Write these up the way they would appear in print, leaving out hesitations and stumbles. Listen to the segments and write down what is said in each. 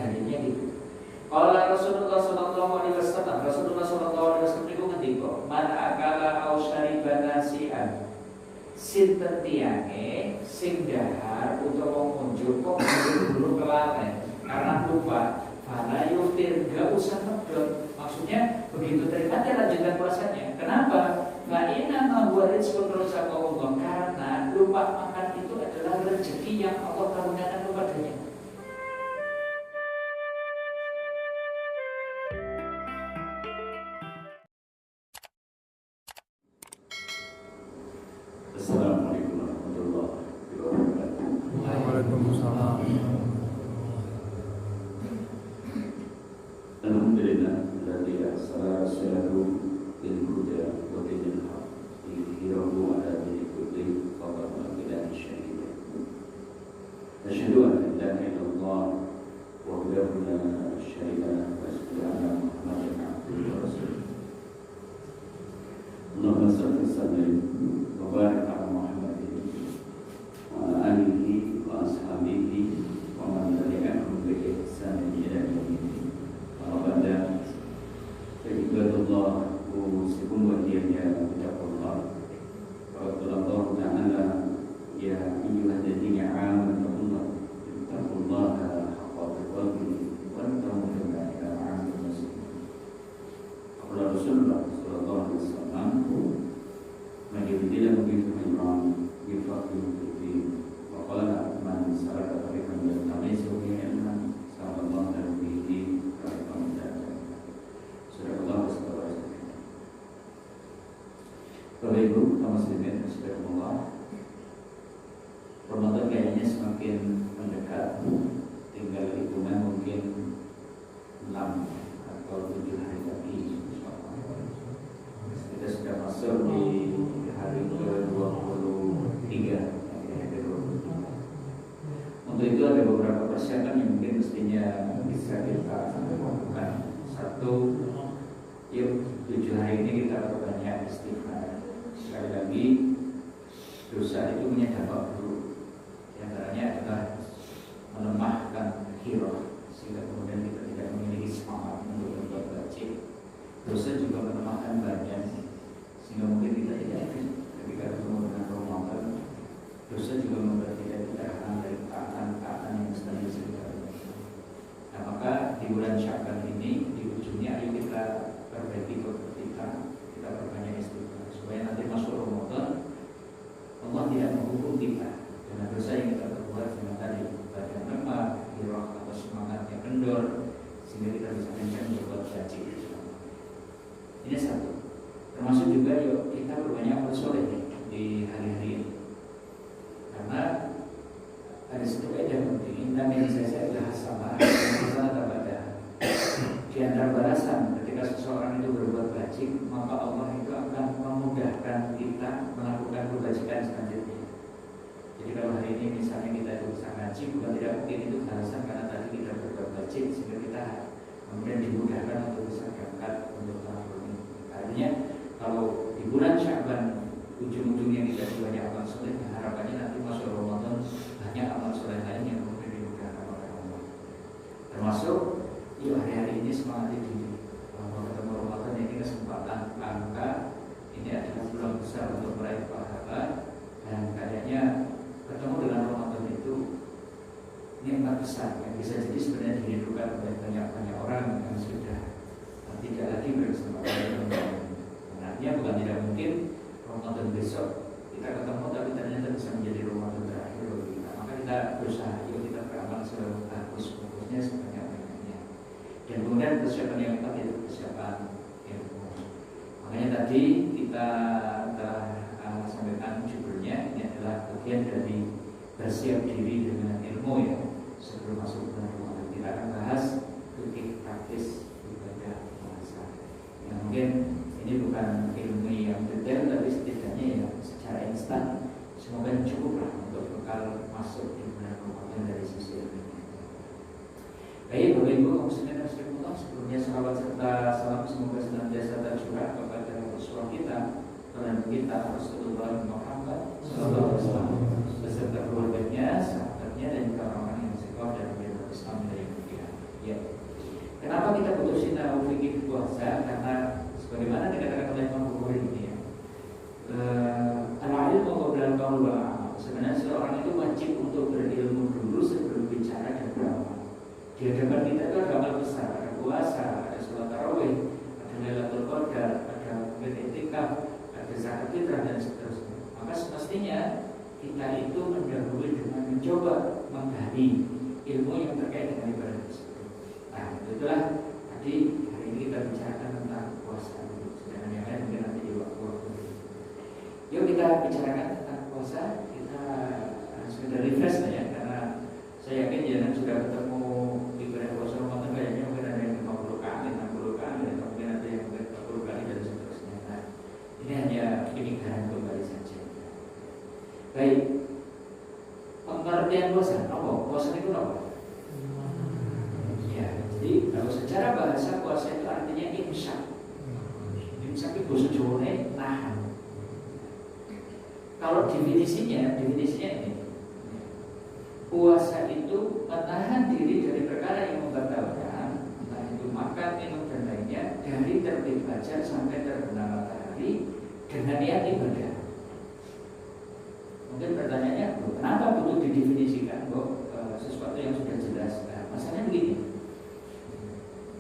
dalilnya gitu. Qala Rasulullah sallallahu alaihi wasallam, Rasulullah sallallahu alaihi wasallam niku ngendika, "Man akala aw syariba nasi'an." Sinten tiyange sing dahar utawa ngunjuk kok buru-buru kelalen karena lupa, fala yuftir, gak usah ngedot. Maksudnya begitu terima dia lanjutkan puasanya. Kenapa? Fa inna ma huwa rizqun razaqahullah, karena lupa makan itu adalah rezeki yang Allah karuniakan kepadanya. Assalamualaikum warahmatullahi wabarakatuh. Waalaikumsalam. Alhamdulillah alladzi arsala rasulahu bil huda wa dinil haqq liyudhhirahu 'ala dini kullihi wa kafa billahi shahida. Asyhadu an la ilaha illallah wahdahu la syarika lahu wa asyhadu anna Muhammadan abduhu wa rasuluh. Allahumma shalli wa sallim wa barik ala Muhammadin wa ala alihi wa ashabihi wa man tabi'ahum bi ihsan ila yaumil Alhamdulillah, Ibadullah, usikum wa diyanya bitaqullah. Qala Allah Ta'ala, ya ayyuhalladzina amanu taqullaha haqqa tuqatih wa la tamutunna illa wa antum muslimun. Qala Rasulullah sallallahu alaihi wasallam, man yuridu bihi khairan yufaqihu fid-din. Wa qala man salaka tariqan yaltamisu fihi ilman sahalallahu bihi. Bapak Ibu, kaum muslimin rahimakumullah. Ramadan kayaknya semakin mendekat. Tinggal hitungan mungkin 6 atau 7 hari lagi. Kita sudah masuk di hari ke-23. Untuk itu ada beberapa persiapan yang mungkin mestinya bisa kita lakukan. Satu, yuk 7 hari ini kita perbanyak istighfar. Sekali lagi, dosa itu punya dampak buruk. Di antaranya adalah melemahkan hirah, sehingga kemudian kita tidak memiliki semangat untuk berbuat baik. Dosa juga melemahkan badan, sehingga mungkin kita tidak aktif ketika bertemu dengan Ramadan. Dosa juga membuat kita terhalang dari taatan-taatan yang sedang dilakukan. Nah, maka di bulan Sya'ban ini, di ujungnya ayo kita perbaiki kita perbanyak istighfar supaya nanti masuk Ramadan Allah tidak menghukum kita dengan dosa yang kita perbuat dengan tadi badan lemah, hirah atau semangatnya kendor, sehingga kita bisa kencang berbuat baik. Ini satu. Termasuk juga yuk kita berbanyak amal soleh di hari-hari ini, karena ada satu kaidah penting. Inna min sayyi'atil hasanah tabada. Di antara balasan ketika seseorang itu berbuat baik, maka Allah itu akan memudahkan kita melakukan kebajikan selanjutnya. Jadi kalau hari ini misalnya kita itu bisa ngaji, bukan tidak mungkin itu balasan karena tadi kita berbuat baik, sehingga kita kemudian dimudahkan untuk bisa berangkat untuk tahun ini. Artinya kalau di bulan Sya'ban ujung-ujungnya kita banyak amal soleh, harapannya nanti masuk Ramadan banyak amal soleh lain yang kemudian dimudahkan oleh Allah. Termasuk yuk hari-hari ini semangat diri. Kalau ketemu Ramadan ini kesempatan langka, ini adalah peluang besar untuk meraih pahala, dan kayaknya ketemu dengan Ramadan itu nikmat besar yang bisa jadi sebenarnya dirindukan oleh banyak orang yang sudah tidak lagi berkesempatan dengan Ramadan. Artinya bukan tidak mungkin Ramadan besok kita ketemu, tapi ternyata bisa menjadi Ramadan terakhir bagi kita. Maka kita berusaha, yuk kita beramal sebagus-bagusnya sebanyak-banyaknya. Dan kemudian persiapan yang keempat itu persiapan ilmu. Makanya tadi kita telah sampaikan judulnya, ini adalah bagian dari bersiap diri dengan ilmu ya sebelum masuk bulan Ramadan. Kita akan bahas fikih praktis ibadah puasa. Yang mungkin ini bukan ilmu yang detail, tapi setidaknya ya secara instan semoga cukuplah untuk bekal masuk di bulan Ramadan dari sisi ilmu. Baik, Bapak Ibu, kaum muslimin rahimakumullah, sebelumnya salawat serta salam semoga senantiasa tercurah kepada Rasulullah kita, Tuhan kita Rasulullah Muhammad sallallahu alaihi wasallam beserta keluarganya, sahabatnya, dan juga orang-orang yang sekor dan beriman Islam dari dunia. Kenapa kita butuh sinau fikih puasa? Karena sebagaimana dikatakan oleh Imam Bukhari ini ya, al-ilmu qabla al-qaul wal amal. Sebenarnya seorang itu wajib untuk berilmu dulu sebelum bicara dan beramal. Di hadapan kita itu ada amal besar, ada puasa, ada sholat tarawih, ada Lailatul Qadar, ada mungkin i'tikaf, ada zakat fitrah dan seterusnya. Maka semestinya kita itu mendahului dengan mencoba menggali ilmu yang terkait dengan ibadah tersebut. Nah, itulah tadi hari ini kita bicarakan tentang puasa. Sedangkan yang lain mungkin nanti di waktu-waktu. Yuk kita bicarakan tentang puasa. Kita sudah refresh lah ya, karena saya yakin jangan sudah ketemu ibadah puasa Ramadan kayaknya mungkin ada yang 50 kali, 60 kali, atau mungkin ada yang 40 kali dan seterusnya. Nah, ini hanya peninggalan kembali saja. Baik, pengertian puasa, apa? Puasa itu apa? Ya, jadi kalau secara bahasa puasa itu artinya imsak. Imsak itu bahasa Jawa nahan. Kalau definisinya ini, puasa itu menahan diri dari perkara yang membatalkan, entah itu makan, minum dan lainnya, dari terbit fajar sampai terbenam matahari dengan niat ibadah. Mungkin pertanyaannya, kenapa butuh didefinisikan? Sesuatu yang sudah jelas. Nah, masalahnya begini,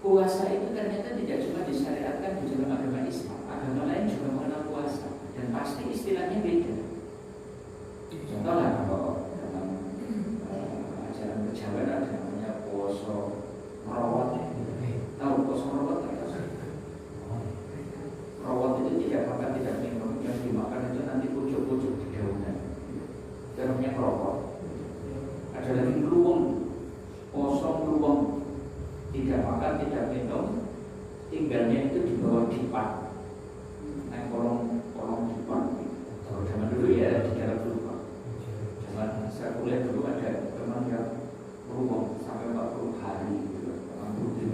puasa itu ternyata tidak cuma disyariatkan di dalam agama Islam, agama lain juga mengenal puasa, dan pasti istilahnya beda. Contohnya kalau dalam ajaran kejawen ada namanya puasa rawat. Tahu puasa rawat nggak? Rawat itu tidak makan, tidak minum, yang dimakan itu nanti pucuk-pucuk di daunan. Itu namanya rawat. Ada lagi beruang, kosong beruang, tidak makan, tidak minum, tinggalnya itu di bawah dipan. Nah, kolong dipan. Kalau zaman dulu ya di dalam dipan. Zaman saya kuliah dulu ada teman yang beruang sampai 40 hari gitu.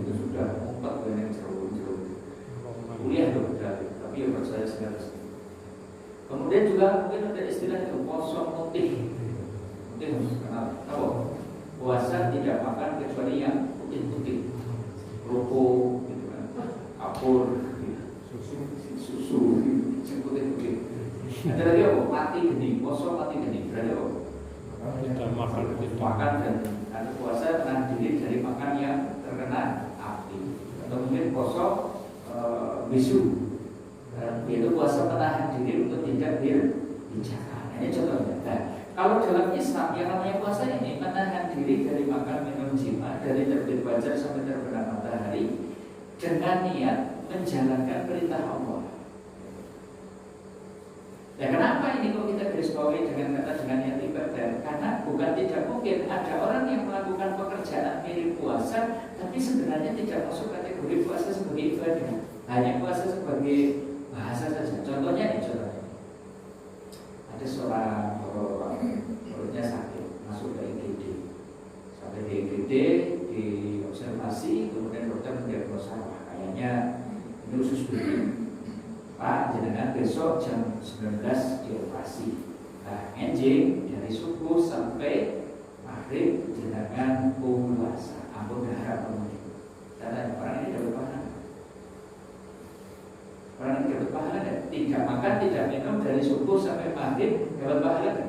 Itu sudah ngumpet dengan jeruk-jeruk. Kuliah loh dari, tapi ya buat saya segala. Kemudian juga mungkin ada istilah itu kosong putih. Mungkin kenal, tahu? Puasa tidak makan kecuali yang putih-putih, kerupuk, gitu kan, kapur, susu, yang putih-putih. Ada lagi apa? Mati geni, kosong mati geni. Berarti apa? Tidak Makan dan ada puasa menahan diri dari makan yang terkena api. Atau mungkin kosong bisu, yaitu puasa menahan diri untuk tidak berbicara. Ini contohnya. Nah, kalau dalam Islam yang namanya puasa ini menahan diri dari makan, minum, jima dari terbit fajar sampai terbenam matahari dengan niat menjalankan perintah Allah. Nah, kenapa ini kok kita garis bawahi dengan kata dengan niat ibadah? Karena bukan tidak mungkin ada orang yang melakukan pekerjaan mirip puasa, tapi sebenarnya tidak masuk kategori puasa sebagai ibadah, hanya puasa sebagai bahasa saja. Contohnya ada seorang perutnya sakit, masuk ke IGD, sampai di IGD diobservasi, kemudian dokter mendiagnosa kayaknya ini usus buntu. Pak, jenengan besok jam 19 dioperasi. Nah, enjing dari subuh sampai maghrib jenengan puasa. Ampun dahar pemudik. Tanya orang ini dapat pahala. Orang ini dapat pahala kan? Tidak makan, tidak minum dari subuh sampai maghrib dapat pahala kan?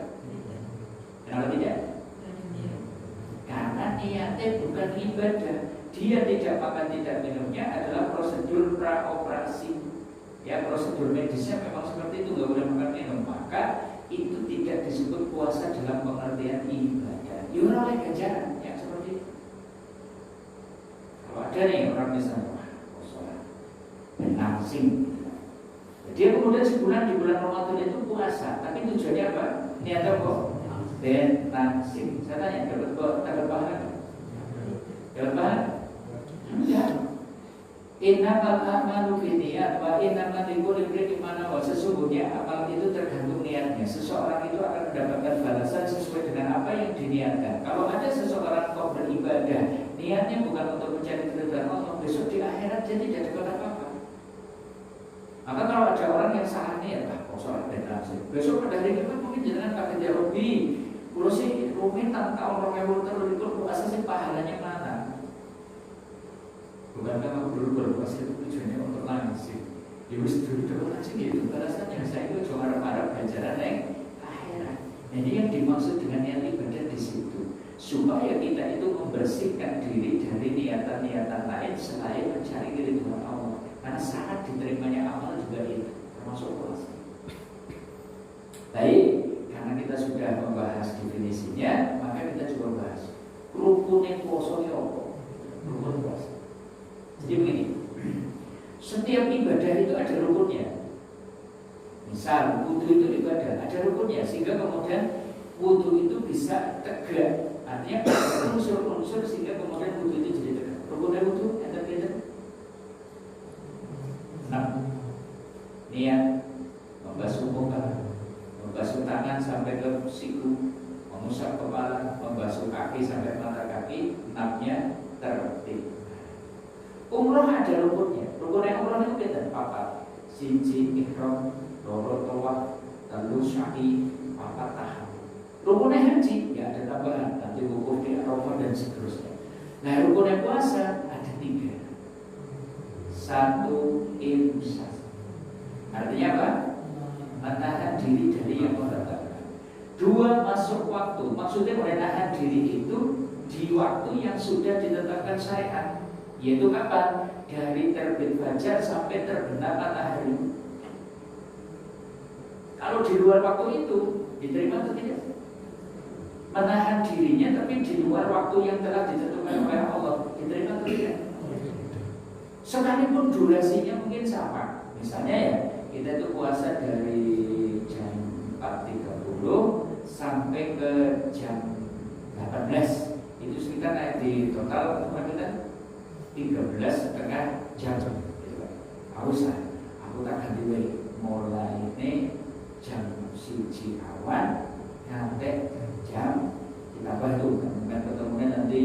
Kenapa tidak? Karena niatnya bukan ibadah. Dia tidak makan, tidak minumnya adalah prosedur praoperasi. Ya, prosedur medisnya memang seperti itu, nggak boleh makan minum. Maka itu tidak disebut puasa dalam pengertian ibadah. Ya oleh ganjaran yang seperti itu. Kalau ada nih orang misalnya puasa benangsing, dia kemudian sebulan di bulan Ramadan itu puasa, tapi tujuannya apa? Niatnya kok benangsing. Saya tanya, dapat pahala? Dapat pahala? Enggak. Innamal a'malu binniyat wa innamal likulli imri'in ma nawa. Sesungguhnya amal itu tergantung niatnya. Seseorang itu akan mendapatkan balasan sesuai dengan apa yang diniatkan. Kalau ada seseorang kok beribadah, niatnya bukan untuk mencari keridhaan Allah, besok di akhirat jadi tidak dapat apa-apa. Maka kalau ada orang yang salah niat, sholat benangsing, besok pada hari Jumat mungkin jangan pakai jarobi. Kalau sih rumit tahun 2023 puasa sih pahalanya mana? Bukan Kadang-kadang aku dulu berpuasa itu tujuannya untuk langsing. Ya wis dulu langsing gitu. Alasannya saya itu cuma harap belajar yang akhirat. Ini yang dimaksud dengan niat ibadah di situ. Supaya kita itu membersihkan diri dari niatan-niatan lain selain mencari keridhaan Allah. Karena sangat diterimanya amal juga itu, termasuk puasa. Baik, karena kita sudah membahas definisinya, maka kita coba bahas rukunnya puasa ya apa? Rukun puasa. Jadi begini, setiap ibadah itu ada rukunnya. Misal wudu itu ibadah, ada rukunnya, sehingga kemudian wudu itu bisa tegak. Artinya ada unsur-unsur sehingga kemudian wudu itu jadi tegak. Rukunnya wudu, ada niat, membasuh muka, membasuh tangan sampai ke siku, mengusap kepala, membasuh kaki sampai mata kaki, enamnya tertib. Umroh ada rukunnya. Rukunnya umroh itu kita apa? Siji ihram, loro tawaf, lalu sya'i, apa tahap. Rukunnya haji ya ada tambahan, nanti wukuf di Arafah dan seterusnya. Nah rukunnya puasa ada 3. 1 imsak. Artinya apa? Menahan diri dari yang membatalkan. 2 masuk waktu. Maksudnya menahan diri itu di waktu yang sudah ditetapkan syariat. Yaitu kapan? Dari terbit fajar sampai terbenam matahari. Kalau di luar waktu itu diterima atau tidak? Menahan dirinya tapi di luar waktu yang telah ditentukan oleh Allah, diterima atau tidak? Sekalipun durasinya mungkin sama. Misalnya ya, kita itu puasa dari jam 4.30 sampai ke jam 18. Itu sekitar di total kita 13,5 jam. Harus lah, aku tak ganti way. Mulai ini jam 1 awan sampai jam ditambah itu kan ketemunya nanti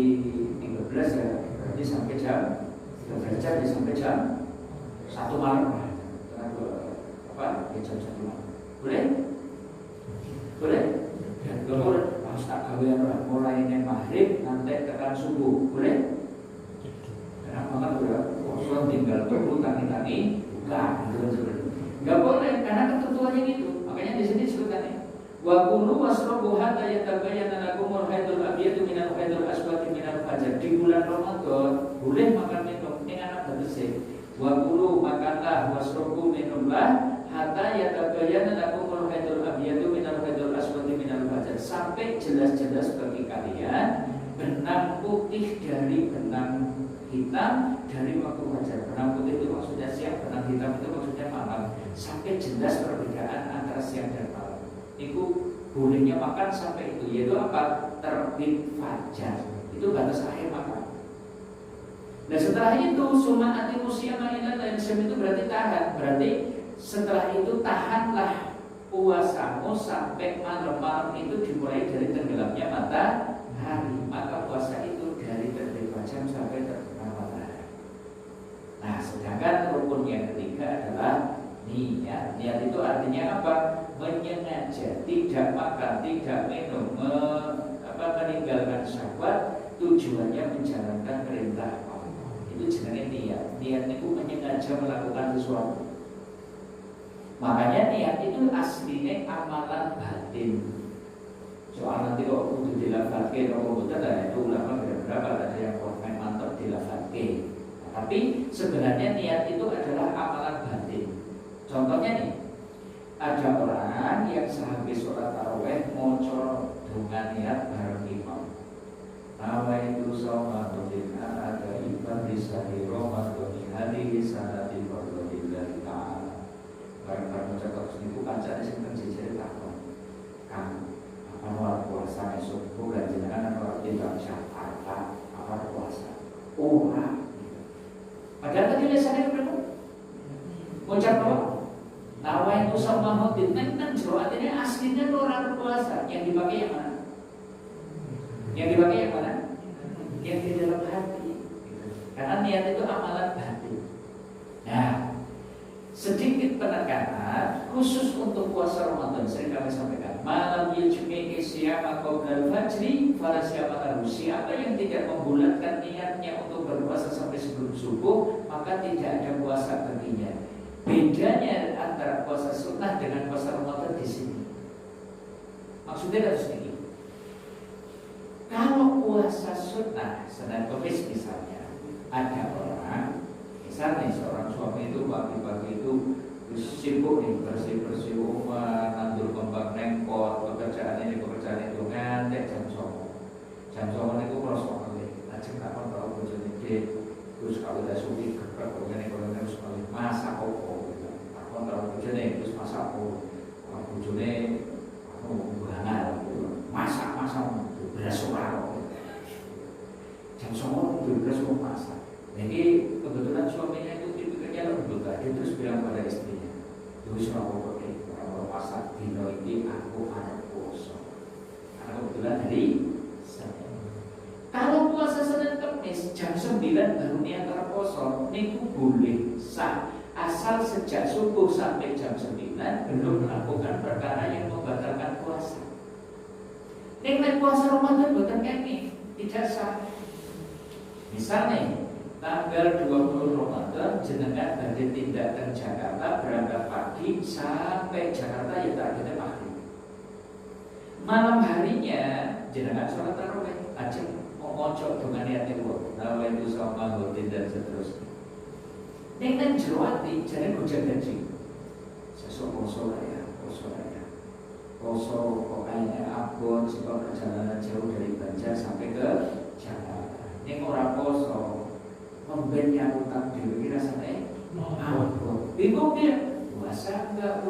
13 ya, berarti sampai jam 13 jam sampai jam 1 malam. Apa? Ya jam 1 malam. Boleh? Boleh? Ya, boleh. Pas tak gawean mulai ini maghrib nanti tekan subuh. Boleh? Kenapa kan udah kosong tinggal tunggu tangi-tangi buka. Enggak boleh karena ketentuannya gitu. Makanya di sini disebutkan ini. Wa kulu wasrabu hatta yatabayyana lakumul haidul abyadu minal haidul aswadi minal fajr. Di bulan Ramadan boleh makan minum ini anak bersih. Wa kulu makanlah wasrabu minumlah hatta yatabayyana lakumul haidul abyadu minal haidul aswadi minal fajr. Sampai jelas-jelas bagi kalian benang putih dari benang hitam dari waktu fajar. Benang putih itu maksudnya siang, benang hitam itu maksudnya malam. Sampai jelas perbedaan antara siang dan malam. Itu bolehnya makan sampai itu, yaitu apa? Terbit fajar. Itu batas akhir makan. Nah setelah itu summa atimu siyama ila lail syam itu berarti tahan. Berarti setelah itu tahanlah puasamu sampai malam-malam itu dimulai dari tenggelamnya matahari. Maka puasa itu dari terbit fajar sampai terbenam matahari. Nah sedangkan rukun yang ketiga adalah niat. Niat itu artinya apa? Menyengaja, tidak makan, tidak minum, meninggalkan syahwat, tujuannya menjalankan perintah Allah. Itu jenenge niat. Niat itu menyengaja melakukan sesuatu. Makanya niat itu aslinya amalan batin. Soal nanti kok kudu dilafadzke atau bukan, itu ulama berapa ada yang komen mantap dilafadzke. Tapi sebenarnya niat itu adalah amalan batin. Contohnya nih, ada orang yang sehabis sholat tarawih maca donga niat bareng imam. Nawaitu shawmatul ada ibadah di sahih Ramadan hadhihi sanati fardhillah ta'ala. Bareng-bareng maca terus niku kancane sing terjejer takon. Kang, apa ora puasa esuk bulan jenengan ora tidak syafaat apa puasa? Ora. Padahal tadi lesane berapa? Ucap apa? Nawai itu sama hotin, kan jero artinya aslinya orang berpuasa. Yang dipakai yang mana? Yang dipakai yang mana? Yang di dalam hati. Karena niat itu amalan batin. Nah, sedikit penekanan khusus untuk puasa Ramadan sering kami sampaikan. Malam yujmi isyama qoblal fajri fala siyama lahu. Siapa yang tidak membulatkan niatnya untuk berpuasa sampai sebelum subuh, maka tidak ada puasa baginya. Bedanya antara puasa sunnah dengan puasa Ramadan di sini. Maksudnya harus begini. Kalau puasa sunnah, Senin Kamis misalnya, ada orang, misalnya seorang suami itu pagi-pagi itu sibuk nih bersih-bersih rumah, nandur kembang nengkot, pekerjaan itu ngantek jam 9. Jam 9 itu merosot kali. Ajeng kapan tahu bojone gede. Terus kalau udah suki gerak ngene kalau terus kali masak opo gitu. Kapan tahu bojone terus masak opo. Bojone bangal gitu. Masak beras ora. Jam 9 beras kok masak. Jadi kebetulan suaminya itu tipikalnya lembut, dia terus bilang pada istrinya, terus kalau masak dino ini aku anak poso. Karena kebetulan hari Senin. Kalau puasa Senin Kamis jam 9 baru niat poso, niku boleh sah asal sejak subuh sampai jam 9 belum melakukan perkara yang membatalkan puasa. Nek puasa Ramadan bukan kene, tidak sah. Misalnya tanggal 20 Ramadan jenengan badhe tindak ke Jakarta berangkat pagi sampai Jakarta ya targetnya maghrib. Malam harinya jenengan sholat tarawih aja ngocok dengan niatnya wong. Nawa itu sama hotin dan seterusnya. Nek jero ati jane gojek gaji. Sesuk poso ya. Poso pokoknya abon sebab perjalanan jauh dari Banjar sampai ke Jakarta. Nek ora poso memben yang utang diri rasanya bingung dia puasa enggak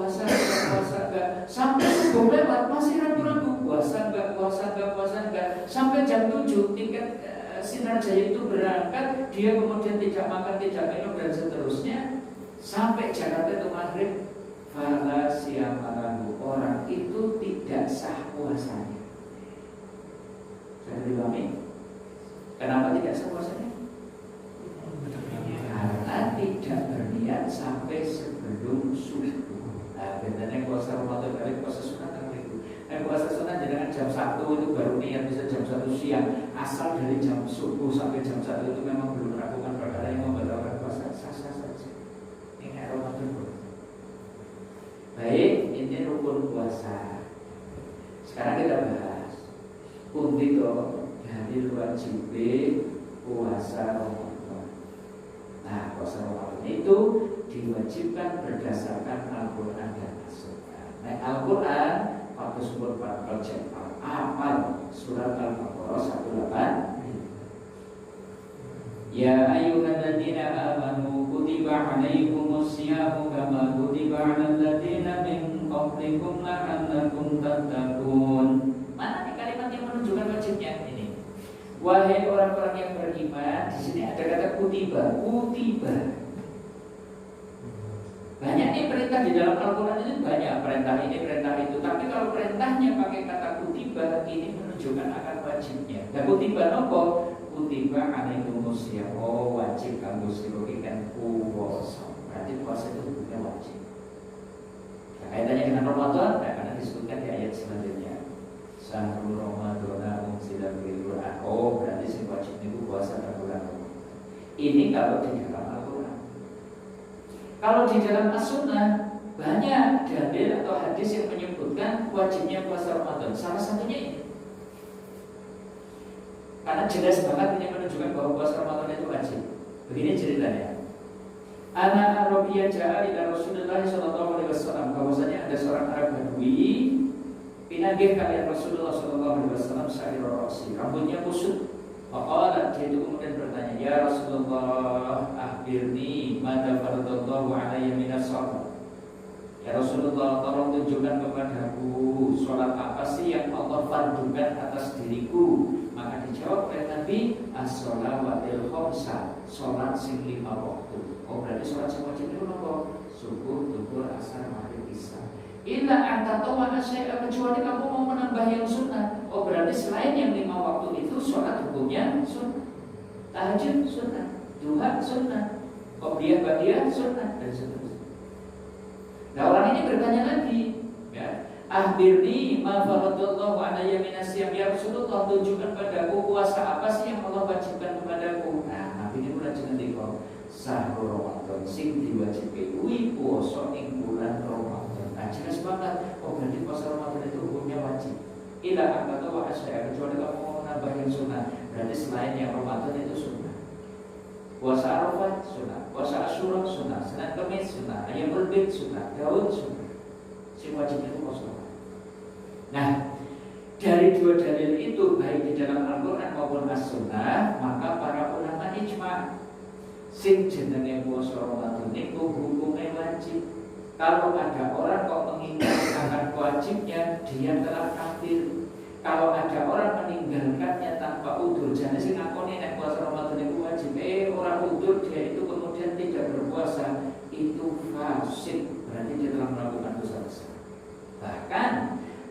sampai subuh lewat masih ragu-ragu puasa enggak sampai jam 7 tiket Sinar Jaya itu berangkat, dia kemudian tidak makan, tidak minum dan seterusnya sampai Jakarta itu maghrib. Fala siamarahu, orang itu tidak sah puasanya. Saya dipahami? Kenapa tidak sah puasanya? Karena tidak berniat sampai sebelum subuh. Nah, bedanya puasa Ramadan dari puasa sunat kan itu. Puasa sunat jangan jam 1 itu baru niat, bisa jam 1 siang. Asal dari jam subuh sampai jam 1 itu memang belum melakukan perkara yang membatalkan puasa, sah-sah saja. Ini Ramadan. Baik, ini rukun puasa. Sekarang kita bahas pundi to dalil wajib puasa Ramadan. Nah, puasa Ramadan itu diwajibkan berdasarkan Al-Quran dan As-Sunnah. Nah, Al-Quran waktu sebut bakal cek apal surat Al-Baqarah 18. Ya ayyuhalladzina amanu kutiba alaikumus syiyamu kama kutiba alal ladzina min qablikum la'allakum tattaqun. Mana nih kalimat yang menunjukkan wajibnya ini? Wahai orang-orang yang beriman, di sini ada kata kutiba. Banyak nih perintah di dalam Al-Quran ini, banyak perintah ini, perintah itu. Tapi kalau perintahnya pakai kata kutiba, ini menunjukkan akan wajibnya. Dan kutiba nopo? Kutiba alaikumus syiyam, wajib kanggo sira kan puasa. Berarti puasa itu hukumnya wajib. Nah, kaitannya dengan Ramadan, karena disebutkan di ayat selanjutnya. Syahrul Ramadana unzila fil Qur'an. Berarti sing wajib niku puasa bulan Ramadan. Ini kalau di dalam Al-Qur'an. Kalau di dalam As-Sunnah banyak dalil atau hadis yang menyebutkan wajibnya puasa Ramadan. Salah satunya ini. Karena jelas banget ini menunjukkan bahwa puasa Ramadan itu wajib. Begini ceritanya. Anak Arabiyah ja'a ila Rasulullah sallallahu alaihi wasallam. Bahwasanya ada seorang Arab Badui pinagih kalian Rasulullah sallallahu alaihi wasallam sa'ir ra'si. Rambutnya kusut. Maka dia itu kemudian bertanya, ya Rasulullah, akhbirni mada faradallahu alayya minas shalah. Ya Rasulullah, tolong tunjukkan kepadaku sholat apa sih yang Allah fardukan atas diriku. Maka dijawab oleh Nabi, as-sholawatil khamsa, sholat sing 5 waktu. Berarti sholat sing wajib itu apa? Subuh, zuhur, asar, maghrib, isya. Illa anta tawana syai'a, kecuali kamu mau menambah yang sunnah. Berarti selain yang 5 waktu itu sholat hukumnya sunnah. Tahajud sunnah, duha sunnah, qobliyah ba'diyah sunnah dan seterusnya. Nah, orang ini bertanya lagi, ya, akhbirni ma faradallahu alayya minas syiyam, ya Rasulullah, tunjukkan padaku puasa apa sih yang Allah wajibkan kepadaku. Nah, Nabi ini mulai dengan dikau. Ramadan sing diwajibke kuwi puasa ing bulan Ramadan. Nah, jelas banget. Oh, berarti puasa Ramadan itu hukumnya wajib. Ila akata wa asy'a, kecuali kamu mau nambah yang sunnah. Berarti selain yang Ramadan itu sunnah. Puasa Arafah sunnah, puasa Asyura sunnah, Senin Kamis sunnah, Ayyamul Bid sunnah, Daud sunnah. Si wajib itu puasa. Nah, dari dua dalil itu baik di dalam Al-Quran maupun As-Sunnah, maka para ulama ijma sing jenenge puasa Ramadan niku hukumnya wajib. Kalau ada orang kok mengingkari akan wajibnya, dia telah kafir. Kalau ada orang meninggalkannya tanpa udzur, jangan sing ngakoni nek puasa Ramadan itu wajib. Orang udzur dia itu kemudian tidak berpuasa, itu fasik, berarti dia telah melakukan dosa besar. Bahkan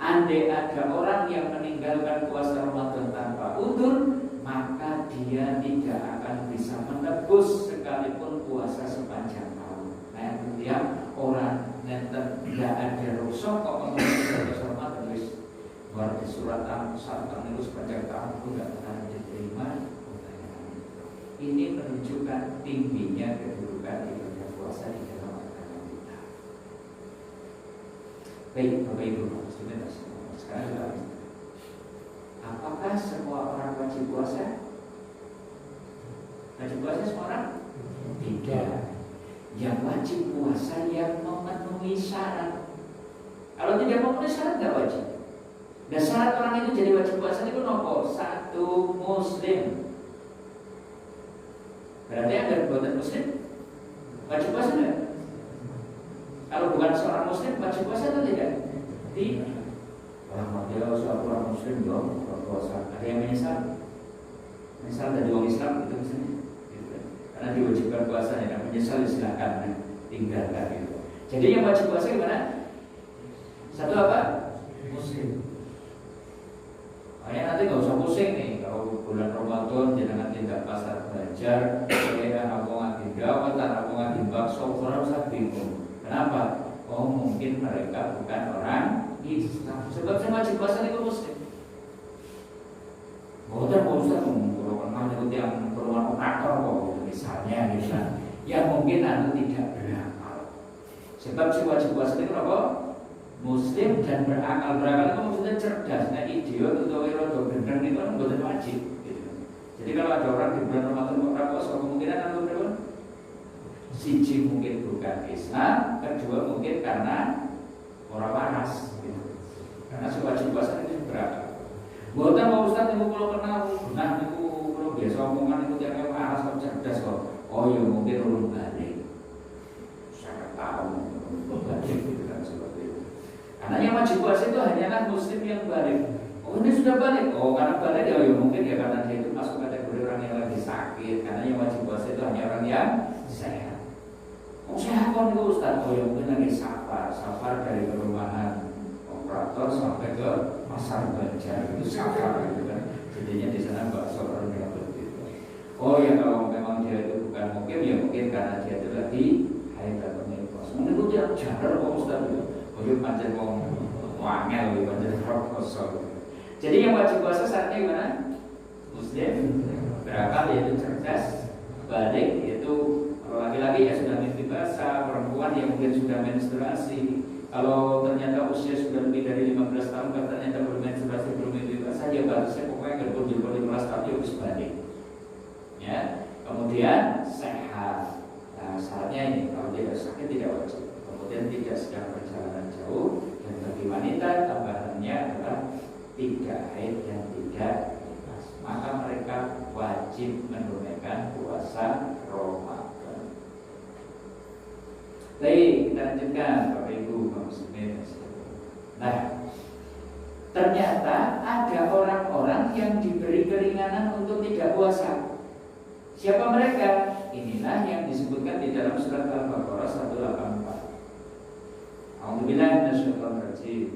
andai ada orang yang meninggalkan puasa Ramadan tanpa udzur, maka dia tidak akan bisa menebus sekalipun puasa sepanjang tahun. Nah, kemudian orang nenten tidak ada rusak kok mengenai puasa Ramadan wis luar di surat Al-Sartan itu sepanjang tahun itu tidak akan diterima. Ini menunjukkan tingginya kedudukan ibadah puasa di dalam agama kita. Baik, Bapak Ibu, sekarang apakah semua orang wajib puasa? Wajib puasa semua orang? Tidak. Yang wajib puasa yang memenuhi syarat. Kalau tidak memenuhi syarat tidak wajib. Dan syarat orang itu jadi wajib puasa itu nopo? Satu, Muslim. Berarti ada buatan Muslim wajib puasa tidak? Kalau bukan seorang Muslim wajib puasa atau tidak? Tidak. Dia seorang Muslim dong berpuasa. Ada yang menyesal? Menyesal dari orang Islam itu misalnya, gitu. Karena diwajibkan puasa ya, menyesal silakan tinggalkan gitu. Jadi yang wajib puasa gimana? Satu apa? Muslim. Makanya nanti nggak usah pusing nih kalau bulan Ramadan jangan tidak pasar belajar, saya aku ngaji dawat, aku ngaji bakso, orang usah bingung. Kenapa? Oh mungkin mereka bukan orang Islam. Sebab saya wajib puasa itu Muslim. Bukan Ustaz kalau kenal itu yang perumahan operator kok misalnya gitu. Ya mungkin anda tidak berakal. Sebab si wajib puasa itu apa? Muslim dan berakal. Berakal itu maksudnya cerdas. Nah idiot atau rodo gendeng itu kan bukan wajib gitu. Jadi kalau ada orang di bulan Ramadan kok puasa, kemungkinan anda berapa? Siji mungkin bukan Islam, kedua mungkin karena orang waras gitu. Karena si wajib puasa itu berakal. Bukan mau Ustaz itu kalau kenal, nah itu kalau biasa omongan itu yang waras kok cerdas kok. Oh ya mungkin ulun balik. Saya tahu balik gitu kan seperti itu. Karena yang wajib puasa itu hanyalah Muslim yang balik. Oh ini sudah balik. Oh karena balik ya mungkin ya karena dia itu masuk kategori orang yang lagi sakit. Karena yang wajib puasa itu hanya orang yang sehat. Oh sehat kok itu Ustaz. Oh ya mungkin lagi safar dari perumahan operator sampai ke pasar Banjar itu safar gitu kan. Jadinya di sana bakso orang yang begitu. Oh ya kalau memang dia itu bukan mungkin ya mungkin karena dia itu lagi haid atau menopause. Mungkin itu dia jarang kok Ustaz itu. Oh ya pancen wong wangel gitu pancen kosong. Jadi yang wajib puasa saatnya gimana? Muslim, berakal yaitu cerdas, balik yaitu kalau laki-laki ya sudah mimpi basah, perempuan yang mungkin sudah menstruasi. Kalau ternyata usia sudah lebih dari 15 tahun, ternyata belum menstruasi, belum mimpi basah, ya batasnya pokoknya kalau di 15 tahun dia harus balik. Ya, kemudian sehat. Nah, syaratnya ini kalau tidak sakit tidak wajib. Kemudian tidak sedang perjalanan jauh dan bagi wanita tambahannya adalah tidak haid dan tidak nifas. Maka mereka wajib menunaikan puasa Ramadan. Baik, kita lanjutkan Bapak Ibu kaum muslimin. Nah, ternyata ada orang-orang yang diberi keringanan untuk tidak puasa. Siapa mereka? Inilah yang disebutkan di dalam surat Al-Baqarah 184. A'udzubillahi minasyaitonir rajim.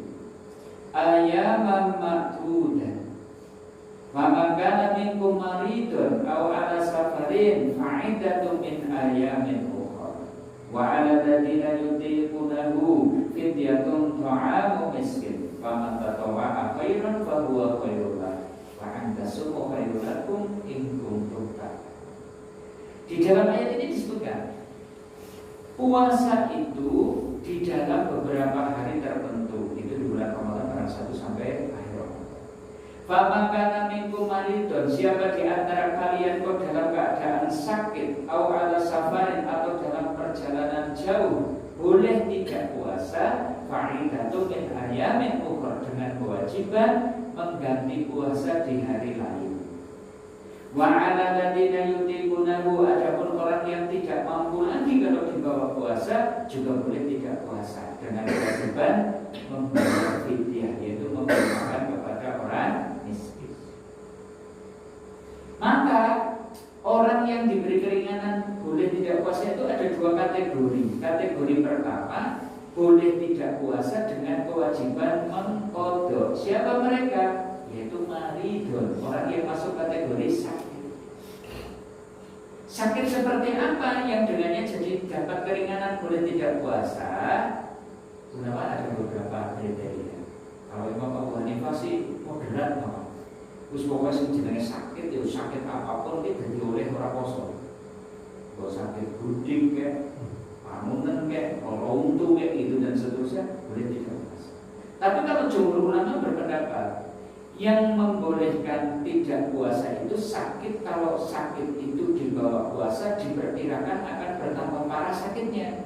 Ayyaman ma'dudah. Faman kana minkum maridun aw ala safarin fa'iddatun min ayyamin ukhra. Wa 'ala alladziina yutiqunahu fidyatun ta'amu miskin. Faman tatawwa'a khairan fa huwa khairul lahu. Wa 'an tasumu khairul lakum in kuntum ta'lamun. Di dalam ayat ini disebutkan Puasa itu di dalam beberapa hari tertentu, itu di bulan Ramadan tanggal 1 sampai akhir Ramadan. Famakana minkum maridun, siapa di antara kalian kok dalam keadaan sakit, atau ala safarin, atau dalam perjalanan jauh, boleh tidak puasa. Fa'idatun min ayamin ukhra, dengan kewajiban mengganti puasa di hari lain. Wa 'ala alladziina yutiqunahu, adapun orang yang tidak mampu lagi kalau dibawa puasa juga boleh tidak puasa dengan kewajiban membayar fidyah, yaitu memberikan kepada orang miskin. Maka orang yang diberi keringanan boleh tidak puasa itu ada dua kategori. Kategori pertama, boleh tidak puasa dengan kewajiban mengqadha. Siapa mereka? Yaitu maridun, orang yang masuk kategori sakit. Sakit seperti apa yang dengannya jadi dapat keringanan boleh tidak puasa? Kenapa ada beberapa kriteria. Kalau Imam Abu Hanifah sih moderat, terus pokoknya sing jenenge sakit, ya sakit apapun itu oleh orang poso. Kalau sakit gudik kayak pamunan kayak rontu kayak gitu dan seterusnya boleh tidak puasa. Tapi kalau jumhur ulama berpendapat yang membolehkan tidak puasa itu sakit. Kalau sakit itu dibawa puasa diperkirakan akan bertambah parah sakitnya,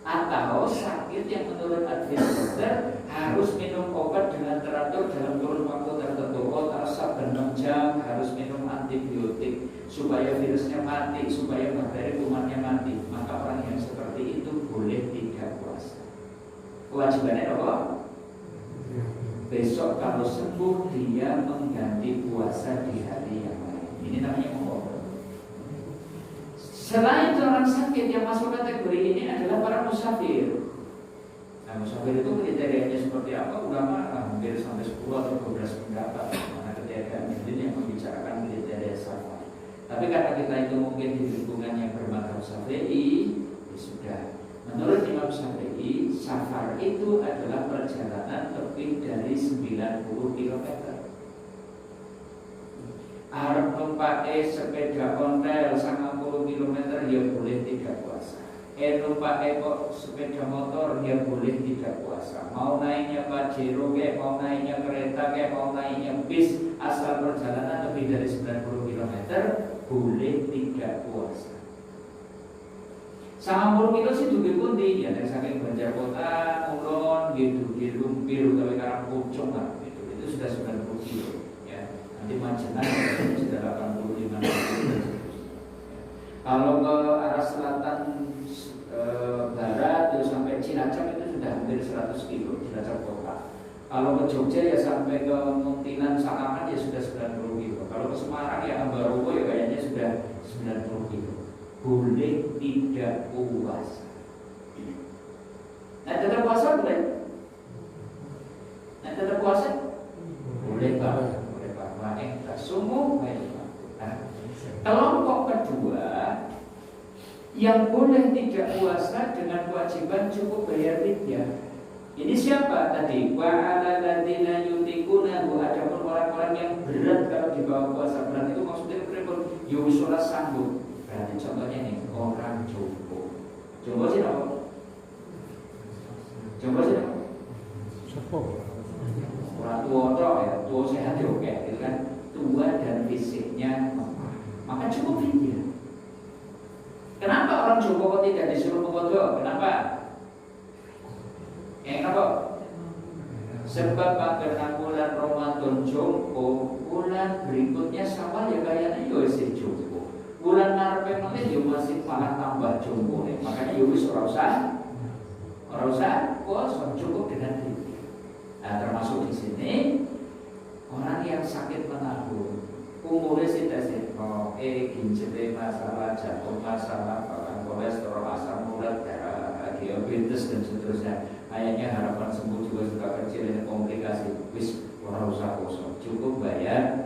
atau sakit yang menurut advice dokter harus minum obat dengan teratur dalam kurun waktu tertentu. Saben 6 jam harus minum antibiotik supaya virusnya mati, supaya bakteri kumannya mati. Maka orang yang seperti itu boleh tidak puasa. Kewajibannya apa? Besok kalau sembuh dia mengganti puasa di hari yang lain. Ini namanya mengobat. Selain orang sakit yang masuk kategori ini adalah para musafir. Nah, musafir itu kriterianya seperti apa? Ulama hampir sampai 10 atau 12 pendapat. Karena kriteria ini yang membicarakan kriteria safar. Tapi karena kita itu mungkin di lingkungan yang bermadzhab Syafi'i, ya sudah. Menurut Imam Syafi'i, safar itu adalah perjalanan lebih dari 90 km. Arep numpake sepeda ontel 90 km ya boleh tidak puasa. Numpake kok sepeda motor ya boleh tidak puasa. Mau naiknya Pajero kayak, mau naiknya kereta kayak, mau naiknya bis, asal perjalanan lebih dari 90 km boleh tidak puasa. 90 kilo sih dugi pundi ya, dari saking Banjar Kota, Kulon gitu, di Lumpir utawa Karangpucung lah gitu. Itu sudah 90 kilo ya. Nanti Majengan itu sudah 85 kilo. Kalau ke arah selatan barat terus sampai Cilacap itu sudah hampir 100 kilo Cilacap kota. Kalau ke Jogja ya sampai ke Muntilan Sakangan ya sudah 90 kilo. Kalau ke Semarang ya Ambaruko ya kayaknya sudah 90 kilo. Boleh tidak puasa. Nah, tetap puasa boleh. Nah, tetap puasa boleh Pak. Boleh Pak. Kita sungguh baik Pak. Nah, kelompok kedua yang boleh tidak puasa dengan kewajiban cukup bayar fidyah. Ini siapa tadi? Wa 'ala alladziina yutiqunahu, adapun orang-orang yang berat kalau dibawa puasa. Berat itu maksudnya pripun? Ya wis ora sanggup. Berarti contohnya nih, orang jompo. Jompo sih apa? Jompo sih apa? Orang tua toh ya, tua sehat juga gitu kan. Tua dan fisiknya lemah. Maka cukup fidyah. Kenapa orang jompo kok tidak disuruh mengqadha? Kenapa? Kenapa? Sebab pada bulan Ramadan jompo, bulan berikutnya sama ya kayaknya yo isih jompo. Bulan Maret nanti dia masih malah tambah jompo nih. Makanya Yowis ora usah puasa, cukup dengan fidyah. Nah, termasuk di sini orang yang sakit menahun, umurnya sudah sehat, ginjalnya masalah, jantung masalah, bahkan kolesterol, asam urat, darah, diabetes dan seterusnya. Kayaknya harapan sembuh juga sudah kecil, ini komplikasi. Wis ora usah puasa, cukup bayar.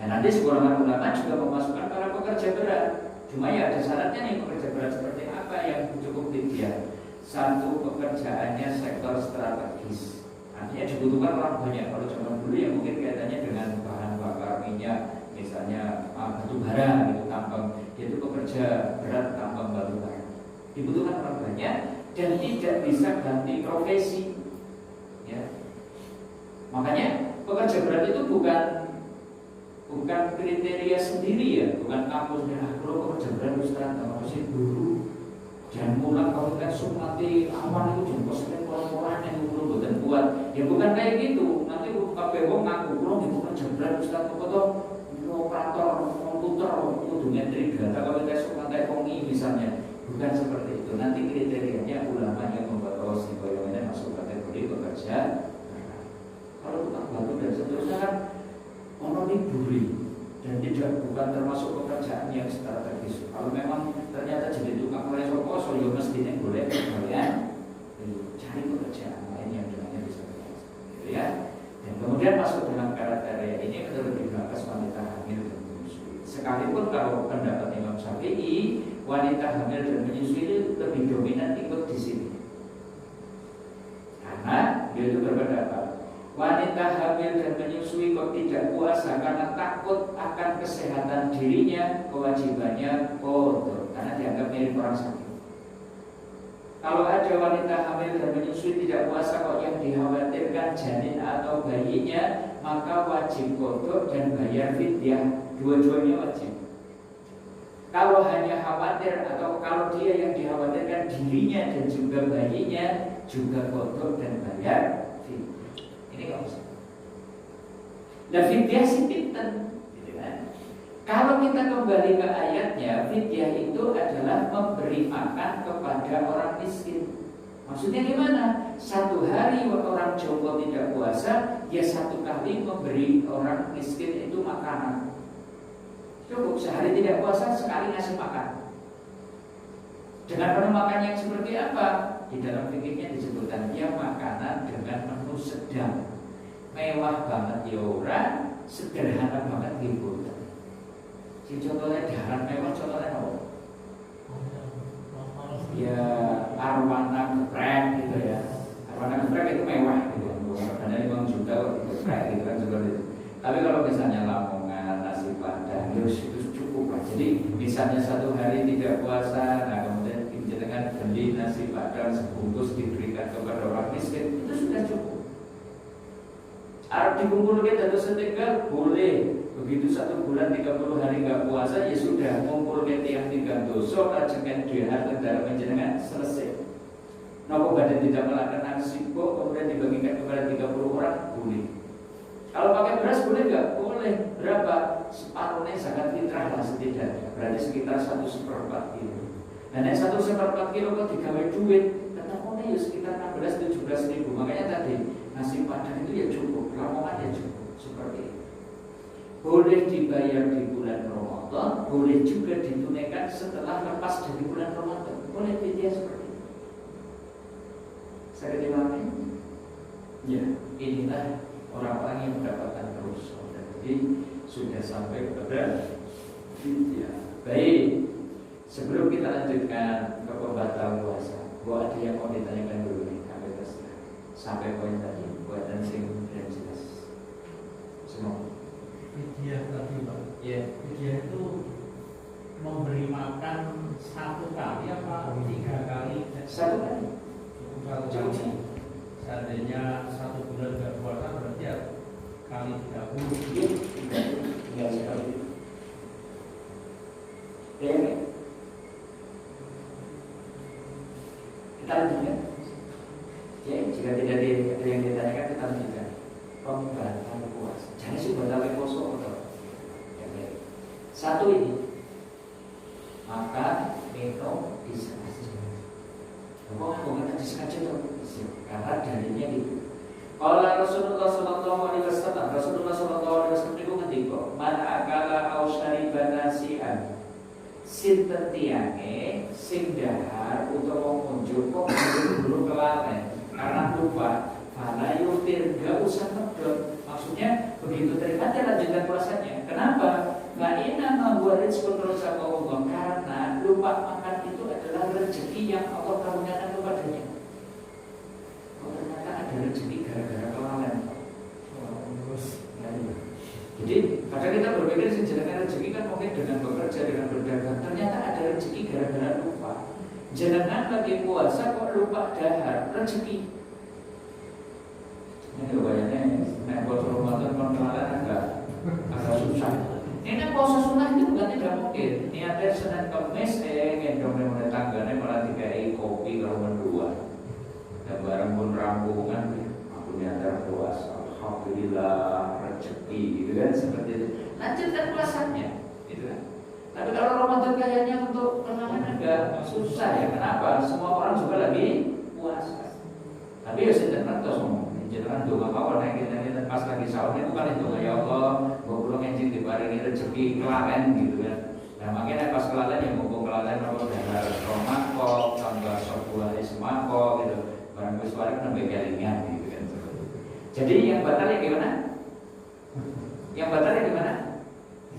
Nah, nanti sekolah ulama juga memasukkan para pekerja berat. Cuma ya ada syaratnya nih, pekerja berat seperti apa yang cukup fidyah. Satu, pekerjaannya sektor strategis. Artinya dibutuhkan orang banyak. Kalau zaman dulu ya mungkin kaitannya dengan bahan bakar minyak, misalnya batu bara gitu, tambang. Itu pekerja bekerja berat tanpa bantuan. Dibutuhkan orang banyak dan tidak bisa ganti profesi. Ya. Makanya pekerja berat itu bukan kriteria sendiri ya, bukan kampus kalau pekerja berat Ustaz, masih guru jangan mulang kalau kan nanti aman itu jangan kosen orang-orang yang belum buatan kuat. Ya bukan kayak gitu. Nanti kabeh wong ngaku kulo nggih pekerja berat Ustaz kok to operator komputer kudu ngentri data kalau tes nanti kongi misalnya. Bukan seperti itu. Nanti kriterianya ulama yang membawa simbolnya masuk kategori pekerja. Kalau tukang batu dan seterusnya kan ono liburi dan tidak bukan termasuk pekerjaan yang strategis. Kalau memang ternyata jadi tukang reso koso, ya mestinya boleh kalian cari pekerjaan lain yang dengannya bisa berhasil, gitu ya. Dan kemudian masuk dalam kriteria ini menurut Ibnu Abbas wanita hamil dan menyusui. Sekalipun kalau pendapat Imam Syafi'i wanita hamil dan menyusui itu lebih dominan ikut di sini, karena dia itu berpendapat wanita hamil dan menyusui kok tidak puasa karena takut akan kesehatan dirinya, kewajibannya kotor karena dianggap mirip orang sakit. Kalau ada wanita hamil dan menyusui tidak puasa kok yang dikhawatirkan janin atau bayinya, maka wajib kodok dan bayar fidyah, dua-duanya wajib. Kalau hanya khawatir atau kalau dia yang dikhawatirkan dirinya dan juga bayinya, juga kodok dan bayar fidyah. Ini nggak usah. Nah fidyah sih pinten, gitu kan? Kalau kita kembali ke ayatnya, fidyah itu adalah memberi makan kepada orang miskin. Maksudnya gimana? Satu hari orang jongkok tidak puasa, ya satu kali memberi orang miskin itu makanan. Cukup sehari tidak puasa sekali ngasih makan. Dengan menu makan yang seperti apa? Di dalam fikihnya disebutkan ya makanan dengan menu sedang, mewah banget ya ora, sederhana banget gitu. Si contohnya daharan mewah, contohnya apa? Ya arwana geprek gitu ya. Arwana geprek itu mewah gitu. Harganya 5 juta geprek gitu kan seperti itu. Tapi kalau misalnya lamongan, nasi padang, itu cukup lah. Jadi misalnya satu hari tidak puasa, nah kemudian dengan beli nasi padang sebungkus diberikan kepada orang miskin, itu sudah cukup. Arab dikumpulkan atau setinggal boleh. Begitu 1 bulan 30 hari nggak puasa, ya sudah ngumpulkan tiang 3 dosa, rajakan dihar kendara menjenengan selesai. Nopo badan tidak melakukan aksiko, kemudian dibagikan kepada 30 orang, boleh. Kalau pakai beras boleh nggak? Boleh. Berapa? Separuhnya zakat fitrah lah setidaknya. Berarti sekitar 1/4 kilo. Dan yang 1/4 kilo kok digawe duit, tetap ya sekitar 16-17 ribu. Makanya tadi nasi padang itu ya cukup, lamongan ya cukup. Seperti itu. Boleh dibayar di bulan Ramadan, boleh juga ditunaikan setelah lepas dari bulan Ramadan. Boleh fidyah seperti itu. Saya dimana? Ya, inilah orang-orang yang mendapatkan rukhsah. Jadi sudah sampai kepada fidyah. Baik. Sebelum kita lanjutkan ke pembatalan puasa, ada yang mau ditanyakan dulu nih, kami terserah. Sampai poin tadi, buatan sing dan jelas. Semua. Fidyah tadi Pak. Ya. Fidyah itu memberi makan 1 kali apa 3 kali? 1 kali. Cukup 1 kali. Seandainya 1 bulan nggak puasa berarti ya kali 30. Iya. Tinggal sekali. Ya. Kita lanjutkan. Ya, jika tidak ada yang ditanyakan kita lanjutkan. Pembatalan puasa. Jangan sih batal puasa atau. Ya, baik. 1 ini makan, minum, disengaja. Bukan disengaja tuh. Karena dalilnya itu. Kalau Rasulullah Sallallahu Alaihi Wasallam, Rasulullah Sallallahu Alaihi Wasallam itu ngendika, man akala au syariba nasi'an. Sinten tiange sing dahar utawa ngunjuk kok buru kelalen karena lupa fala yutir, gak usah medot. Maksudnya begitu terima dia lanjutkan puasanya. Kenapa? Karena membuat rezeki terus Allah, karena lupa makan itu adalah rezeki yang Allah karuniakan kepadanya. Oh, ternyata ada rezeki gara-gara kelalen. Jadi kadang kita berpikir sejalan rezeki kan mungkin dengan bekerja, dengan berdagang. Ternyata ada rezeki gara-gara lupa. Jenengan lagi puasa kok lupa dahar rezeki. Ini kebanyakan naik puasa Ramadan pengenalan agak susah. Ini puasa sunnah itu bukan tidak mungkin. Niatnya Senin Kamis ngendong tangganya malah dikai kopi kalau berdua. Dan barang pun rampungan, aku niatnya puasa. Alhamdulillah rezeki gitu kan seperti itu. Lanjutkan puasanya, gitu kan. Tapi kalau Ramadan kayaknya untuk kenangan agak susah ya. Kenapa? Semua orang juga lagi puasa. Tapi ya saya terus jangan doa apa kita pas lagi sahur itu kan itu ya Allah, gua ngejik dibarengi rezeki kelalen gitu kan. Nah makanya pas kelalen ya mumpung kelalen apa dahar romako, tambah sebuah semako gitu. Barang besar kan nambah galingan gitu kan. Jadi yang batalnya gimana? Yang batalnya gimana?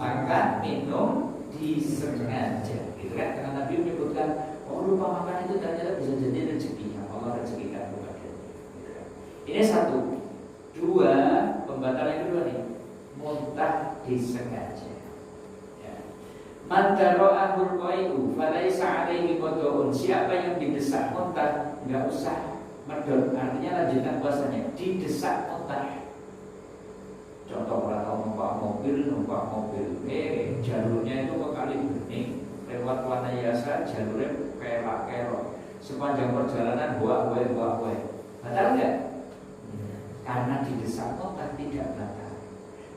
Makan, minum disengaja, gitu kan? Karena Nabi menyebutkan, oh lupa makan itu ternyata bisa jadi rezeki. Allah rezekikan kepada kita. Gitu kan? Ini satu, dua pembatalan kedua nih, muntah disengaja. Ya. Man dara'ahul qai'u falaisa 'alaihi qada'un. Siapa yang didesak muntah, enggak usah medot, artinya lanjutkan puasanya. Didesak muntah. Contoh kalau tahu numpak mobil, jalurnya itu kali bening, lewat Wanayasa jalurnya kelak-kelok, sepanjang perjalanan buah, batal enggak? Karena didesak muntah tidak batal.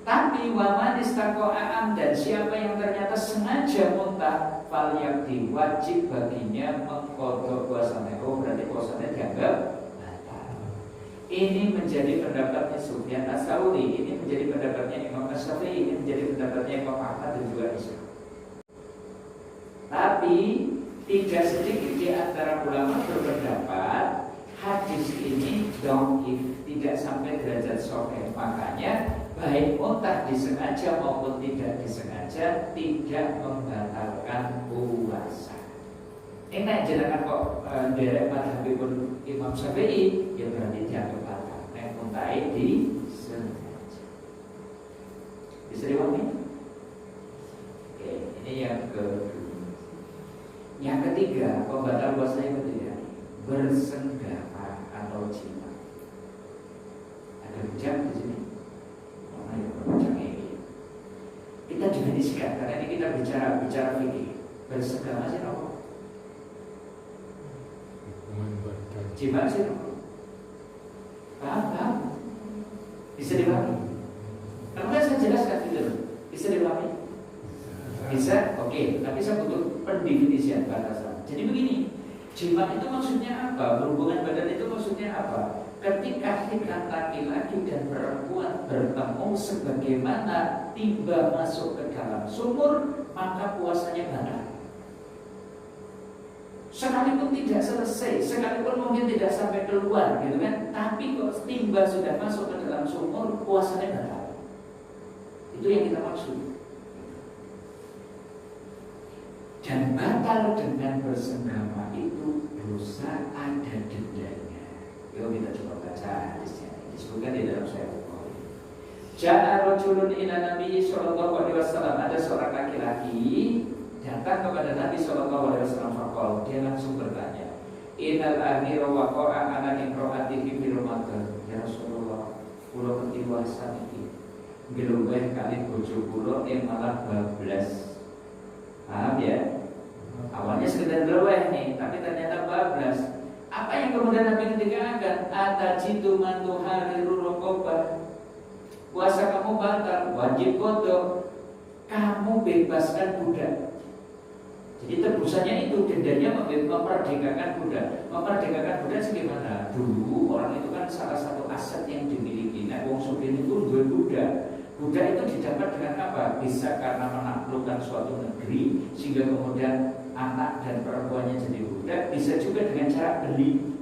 Tapi waman istaqa'a dan siapa yang ternyata sengaja muntah, fal yakti wajib baginya mengqadha puasanya. Oh berarti puasanya dianggap batal. Ini menjadi pendapatnya Sufyan Ats-Tsauri, ini menjadi pendapatnya Imam Asy-Syafi'i, ini menjadi pendapatnya Imam Ahmad dan juga Ishaq. Tapi tidak sedikit di antara ulama berpendapat hadis ini dhaif, tidak sampai derajat sahih. Makanya baik muntah disengaja maupun tidak disengaja tidak membatalkan puasa. Ini jenengan kok derek madhabipun Imam Syafi'i, ya berarti dianggap batal. Nek muntah disengaja. Bisa dipahami? Oke, ini yang kedua. Yang ketiga, pembatal puasa yang ketiga, bersenggama atau jima. Ada bujang di sini. Mana yang berbujang ini? Kita definisikan karena ini kita bicara fikih. Bersenggama sih apa? Jima sih apa? Paham? Bisa dipahami? Karena saya jelaskan gitu. Bisa dipahami? Bisa, oke. Tapi saya butuh pendefinisian batasan. Jadi begini, jima itu maksudnya apa? Berhubungan badan itu maksudnya apa? Ketika hikmat laki-laki dan perempuan bertemu sebagaimana tiba masuk ke dalam sumur, maka puasanya batal. Sekalipun tidak selesai, sekalipun mungkin tidak sampai keluar, gitu kan? Tapi kok timba sudah masuk ke dalam sumur, puasanya batal. Itu yang kita maksud. Dan batal dengan bersenggama itu dosa ada dendanya. Yuk kita coba baca hadisnya. Disebutkan di dalam Sahih Bukhari. Ja'a rajulun ila Nabi sallallahu alaihi wasallam. Ada seorang laki-laki datang kepada Nabi sallallahu alaihi wasallam. Dia langsung bertanya, Innal akhira waqa'a ala imra'atihi fi Ramadan. Ya Rasulullah, kula ketiwasan iki. Geluweh kali bojo kula malah bablas. Paham ya? Awalnya sekedar gelweh nih, tapi ternyata bablas. Apa yang kemudian Nabi ketika atajidu man tuhariru raqabah. Puasa kamu batal, wajib qadha. Kamu bebaskan budak. Jadi tebusannya itu dendanya memperdekakan budak. Memperdekakan budak segimana? Dulu orang itu kan salah satu aset yang dimiliki. Nah, wong sugih itu duwe budak. Budak itu didapat dengan apa? Bisa karena menaklukkan suatu negeri sehingga kemudian anak dan perempuannya jadi budak. Bisa juga dengan cara beli.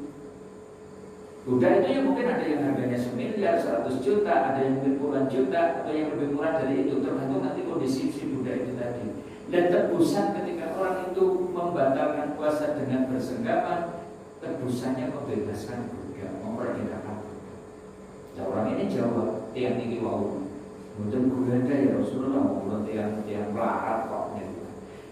Budak itu ya mungkin ada yang harganya 1 miliar, 100 juta, ada yang mungkin puluhan juta, atau yang lebih murah dari itu, tergantung nanti kondisi si budak itu tadi. Dan tebusan ketika orang itu membatalkan puasa dengan bersenggama, tebusannya membebaskan budak, memerdekakan budak. Nah, orang ini jawab, tiang tinggi wau. Mungkin gue ada ya Rasulullah, mungkin tiang melarat kok gitu.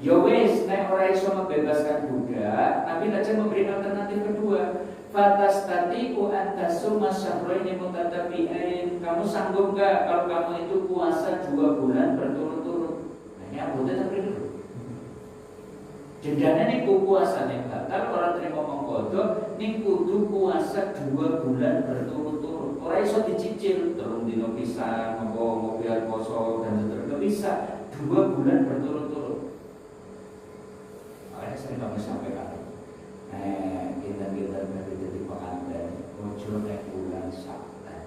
Ya wis, nek ora iso membebaskan budak, Nabi aja memberi alternatif kedua. Fatastati'u an tasuma syahraini mutatabi'ain. Kamu sanggup gak kalau kamu itu puasa 2 bulan berturut-turut? Nah, ini aku tetap dulu. Jendana nih puasa nih batal orang terima mengkodok nih kudu puasa 2 bulan berturut-turut. Orang iso dicicil telung dino pisan, mau biar poso dan seterusnya bisa 2 bulan berturut-turut. Makanya saya kami sampaikan, kita dari jadi pengantin, ojo nek bulan Sya'ban.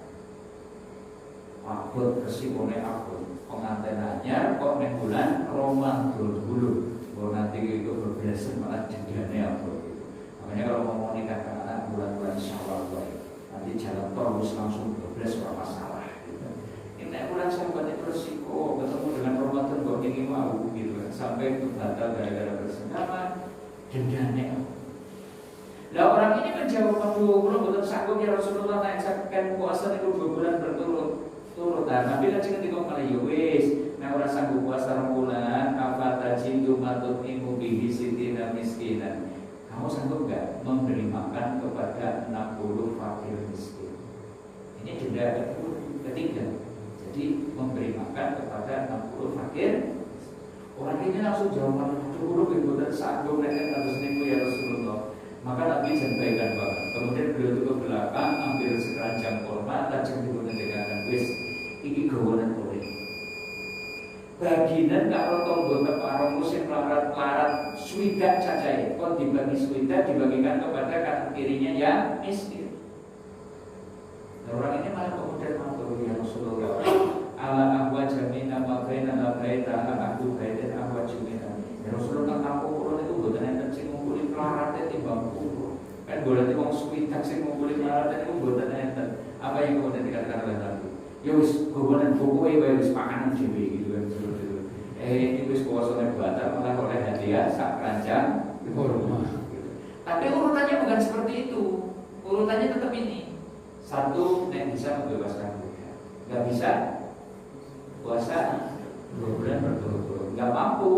Abot resikonya abot. Pengantin anyar kok nek bulan Ramadan dulu. Kalau nanti itu berbeda malah jadinya abot. Makanya kalau mau nikah anak bulan-bulan Syawal nanti jalan terus langsung 12 orang masalah. Gitu. Ini bulan Syawal itu resiko ketemu dengan Ramadan kok ini mau gitu kan. Sampai itu batal gara-gara bersengkama jadinya. Lah orang ini menjawab, aduh, kalau betul sanggup ya Rasulullah naikkan puasa itu 2 bulan berturut-turut. Nah, Nabi kan ketika malah ya wis, nek ora sanggup puasa 2 bulan, apa tajidu matut imu bihi sitina miskinan. Kamu sanggup enggak memberi makan kepada 60 fakir miskin? Ini jeda ketiga. Jadi memberi makan kepada 60 fakir. Orang ini langsung jawab, aduh, betul sanggup nek harus niku ya Rasulullah. Maka Nabi sampaikan banget. Kemudian beliau itu ke belakang ambil sekeranjang kurma, lajeng digunakan wis iki gawanan kowe. Bagian kalau tombol keparong musim larat swidak cacahe, kon dibagi swidak dibagikan kepada kanan kirinya yang miskin. Orang ini malah kemudian matur ya Rasulullah. Ala ahwa jamina ma baina la baita aku baitan ahwa jamina. Ya Rasulullah kampung kulon itu mboten enten sing ngumpuli klarate timbang kulo. Kan golek wong swidak sing ngumpuli klarate niku mboten enten. Apa yang kemudian dikatakan oleh Nabi? Ya wis gowonan bukuke wae wis pakanan dhewe gitu kan. Ini wis puasane batal malah oleh hadiah sak keranjang kurma. Tapi urutannya bukan seperti itu. Urutannya tetap ini. 1 nek bisa membebaskan budak. Enggak bisa puasa 2 bulan berturut-turut. Enggak mampu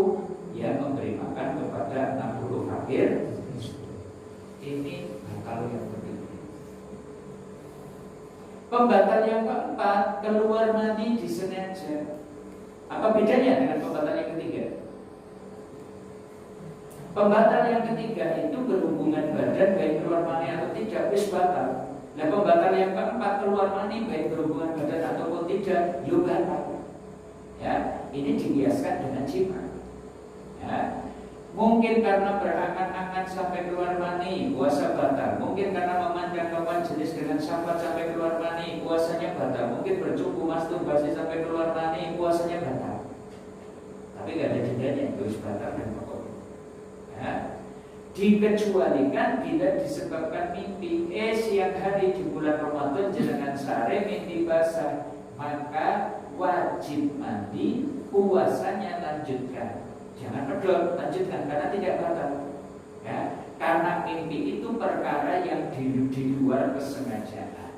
ya memberi makan kepada 60 fakir. Ini batal yang ketiga. Pembatal yang keempat, keluar mani disengaja. Apa bedanya dengan pembatal yang ketiga? Pembatal yang ketiga itu berhubungan badan baik keluar mani atau tidak wis batal. Nah pembatal yang keempat keluar mani baik berhubungan badan ataupun tidak yo batal. Ya, ini dikiaskan dengan jima. Ya, mungkin karena berangan-angan sampai keluar mani puasa batal. Mungkin karena memandang lawan jenis dengan syahwat sampai keluar mani puasanya batal. Mungkin bercukup masturbasi sampai keluar mani puasanya batal. Tapi nggak ada jedanya terus batal dan pokok. Ya, dikecualikan bila disebabkan mimpi. Siang hari di bulan Ramadan jenengan sare mimpi basah, maka wajib mandi, puasanya lanjutkan. Jangan pedot, lanjutkan karena tidak batal. Ya, karena mimpi itu perkara yang di luar kesengajaan.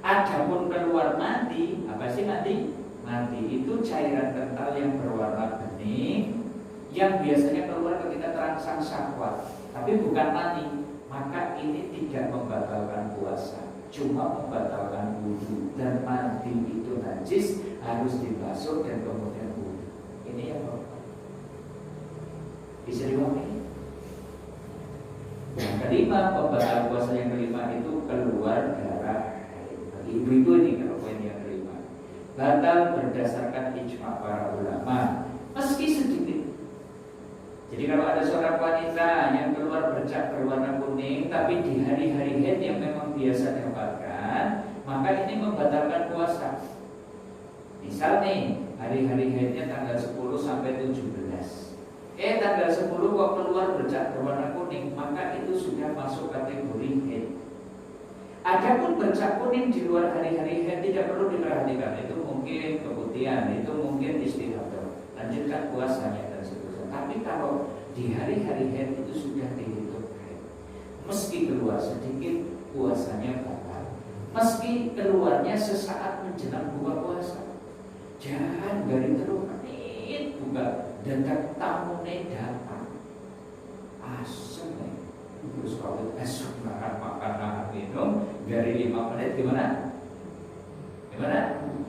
Adapun keluar mandi, apa sih mandi? Mandi itu cairan kental yang berwarna bening yang biasanya keluar ketika terangsang syahwat, tapi bukan mani. Maka ini tidak membatalkan puasa, cuma membatalkan wudu. Dan mandi itu najis, harus dibasuh dan kemudian wudu. Ini yang bisa diwakili. Yang kelima, pembatal puasa yang kelima itu keluar darah. Bagi ibu-ibu ini kalau poin yang kelima, batal berdasarkan ijma para ulama, meski sedikit. Jadi kalau ada seorang wanita yang keluar bercak berwarna kuning, tapi di hari-hari haid yang memang biasa dapatkan, maka ini membatalkan puasa. Misal nih, hari-hari haidnya tanggal 10 sampai 17. Tanggal 10 kok keluar bercak berwarna kuning, maka itu sudah masuk kategori haid. Adapun bercak kuning di luar hari-hari haid tidak perlu diperhatikan. Itu mungkin keputihan, itu mungkin istihadah. Lanjutkan puasanya dan seterusnya. Tapi kalau di hari-hari haid itu sudah dihitung haid, meski keluar sedikit, puasanya batal. Meski keluarnya sesaat menjelang buka puasa, jangan garing terus menit buka. Dan tamu neda gimana?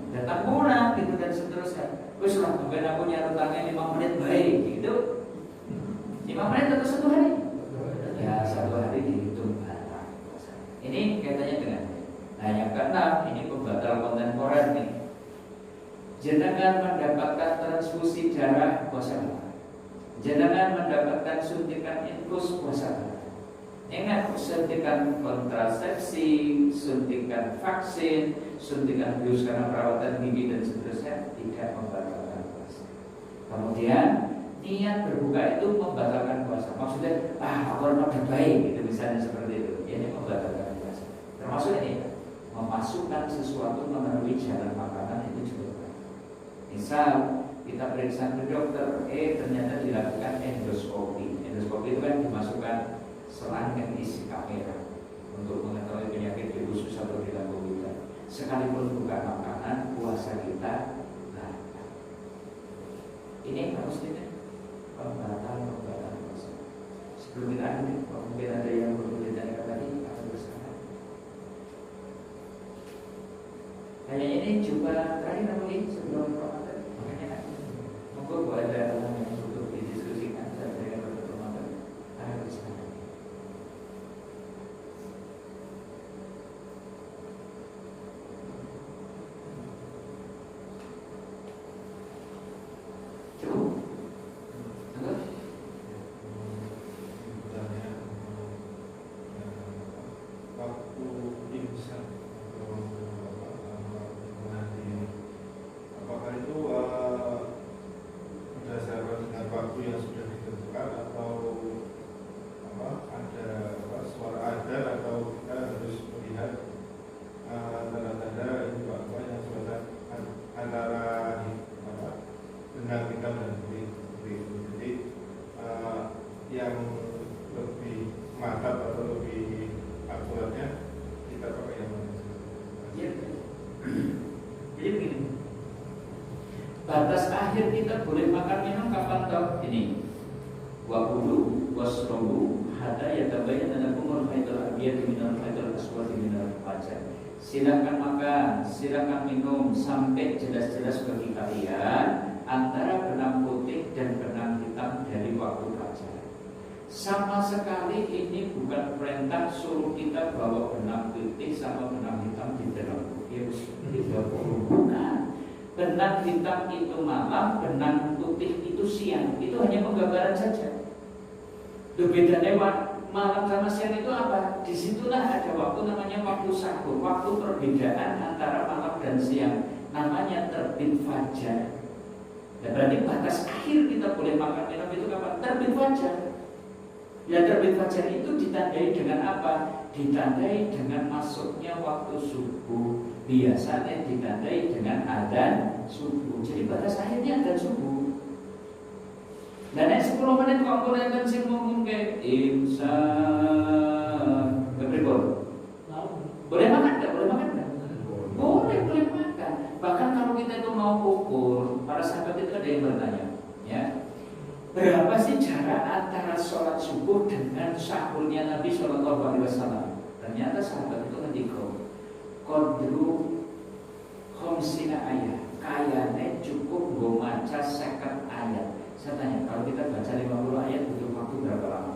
Datang kurang gitu dan seterusnya. Wes lah, mungkin aku nyari utangnya 5 menit baik gitu. 5 menit atau 1 hari? Ya 1 hari dihitung batal. Ini kaitannya dengan. Nah yang keenam ini pembatal kontemporer nih. Jenengan mendapatkan transfusi darah puasa batal. Jenengan mendapatkan suntikan infus puasa batal. Ingat, suntikan kontrasepsi, suntikan vaksin, suntikan bius karena perawatan gigi dan seterusnya tidak membatalkan puasa. Kemudian niat berbuka itu membatalkan puasa. Maksudnya, aku udah baik, gitu misalnya seperti itu. Ini membatalkan puasa. Termasuk ini, memasukkan sesuatu memenuhi jalan makanan itu juga. Misal kita periksa ke dokter, ternyata dilakukan endoskopi. Endoskopi itu kan dimasukkan serangkaian isi kamera untuk mengetahui penyakit di usus atau di lambung kita. Sekalipun bukan makanan, puasa kita batal. Ini harus kita pembatal puasa. Sebelum kita akhiri, mungkin ada yang perlu ditanyakan tadi atau bersama. Kayaknya ini jumpa terakhir lagi sebelum Ramadan. Makanya monggo buat ada orang yang untuk didiskusikan dan dengan Ramadan. Ayo bersama. Batas akhir kita boleh makan minum kapan toh? Ini wakulu wasrobu hatta yatabayyan anakumul haidul abiyad minal haidul aswad minal fajr. Silakan makan, silakan minum sampai jelas-jelas bagi kalian antara benang putih dan benang hitam dari waktu fajar. Sama sekali ini bukan perintah suruh kita bawa benang putih sama benang hitam di dalam putih. Bukan. Benang hitam itu malam, benang putih itu siang. Itu hanya penggambaran saja. Bedanya malam sama siang itu apa? Disitulah ada waktu namanya waktu sahur, waktu perbedaan antara malam dan siang. Namanya terbit fajar. Dan berarti batas akhir kita boleh makan minum itu kapan? Terbit fajar. Ya terbit fajar itu ditandai dengan apa? Ditandai dengan masuknya waktu subuh. Biasanya ditandai dengan adzan subuh. Jadi batas akhirnya adzan subuh. Dan yang 10 menit komponen kan sing ngomong kayak imsak. Boleh makan enggak? Boleh makan enggak? Boleh makan. Bahkan kalau kita itu mau ukur, para sahabat itu ada yang bertanya, ya. Berapa sih jarak antara sholat subuh dengan sahurnya Nabi SAW? Ternyata sahabat itu ngendika Qadru khamsina ayat. Kayane cukup gue maca 50 ayat. Saya tanya, kalau kita baca 50 ayat butuh waktu berapa lama?